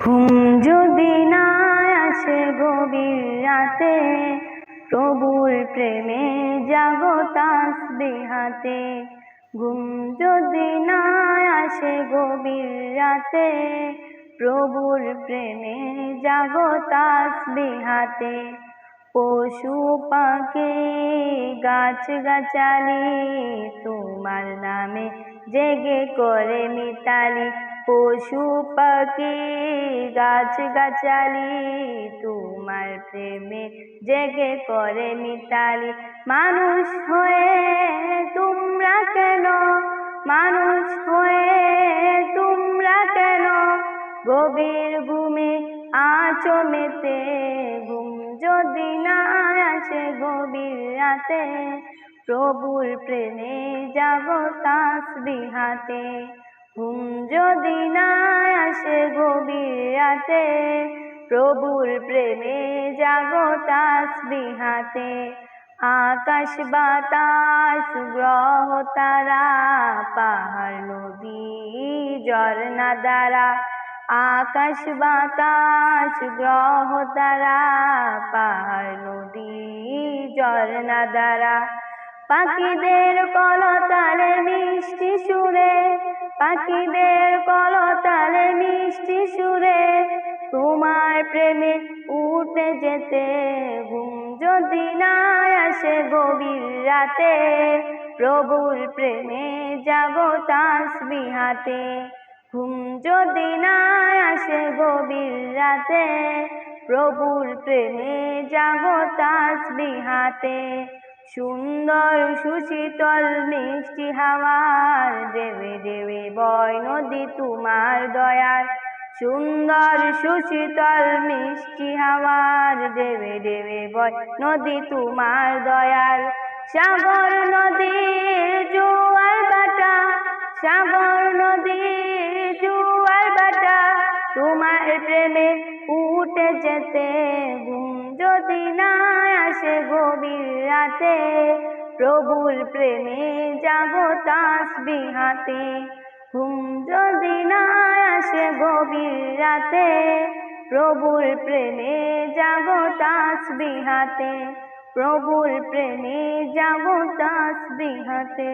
ঘুম যদি না আসে গভীর রাতে, প্রভুর প্রেমে জাগো তাসবিহ হাতে। ঘুম যদি না আসে গভীর রাতে, প্রভুর প্রেমে জাগো তাসবিহ হাতে। পশু পাখি গাছ গাছালি তোমার নামে জেগে করে মিতালি। পশু পাখি গাছ গাছালি তোমার প্রেমে জেগে করে মিতালি। মানুষ হয়ে তোমরা কেন, মানুষ হয়ে তোমরা কেন গভীর ঘুমে আছো মেতে। ঘুম যদি না আসে গভীর রাতে, প্রভুর প্রেমে জাগো তাসবিহ হাতে। ঘুম যদি না আসে গভীর রাতে, প্রভুর প্রেমে জাগো তাসবিহ হাতে। আকাশ বাতাস গ্রহ তারা, পাহাড় নদী ঝরনা দ্বারা। আকাশ বাতাস গ্রহ তারা, পাহাড় নদী ঝরনা দ্বারা। পাখিদের কলতালে মিষ্টি সুরে, পাখিদের কলতালে মিষ্টি সুরে তোমার প্রেমে উঠে যেতে। ঘুম যদি না আসে গভীর রাতে, প্রভুর প্রেমে জাগো তাসবিহ হাতে। ঘুম যদি না আসে গভীর রাতে, প্রভুর প্রেমে জাগো তাসবিহ হাতে। সুন্দর সুশীতল মিষ্টি হাওয়ার দেবে দেবে বয় নদী তোমার দয়ার। সুন্দর সুশীতল মিষ্টি হাওয়ার দেবে দেবে বয় নদী তোমার দয়ার। সাগর নদীর জোয়ার ভাটা, সাগর নদীর জোয়ার ভাটা তোমার প্রেমে উঠে যেতে। ঘুম যদি না আসে গভীর রাতে, প্রভুর প্রেমে জাগো তাসবিহ হাতে। ঘুম যদি না আসে গভীর রাতে, প্রভুর প্রেমে জাগো তাসবিহ হাতে। প্রভুর প্রেমে জাগো তাসবিহ হাতে।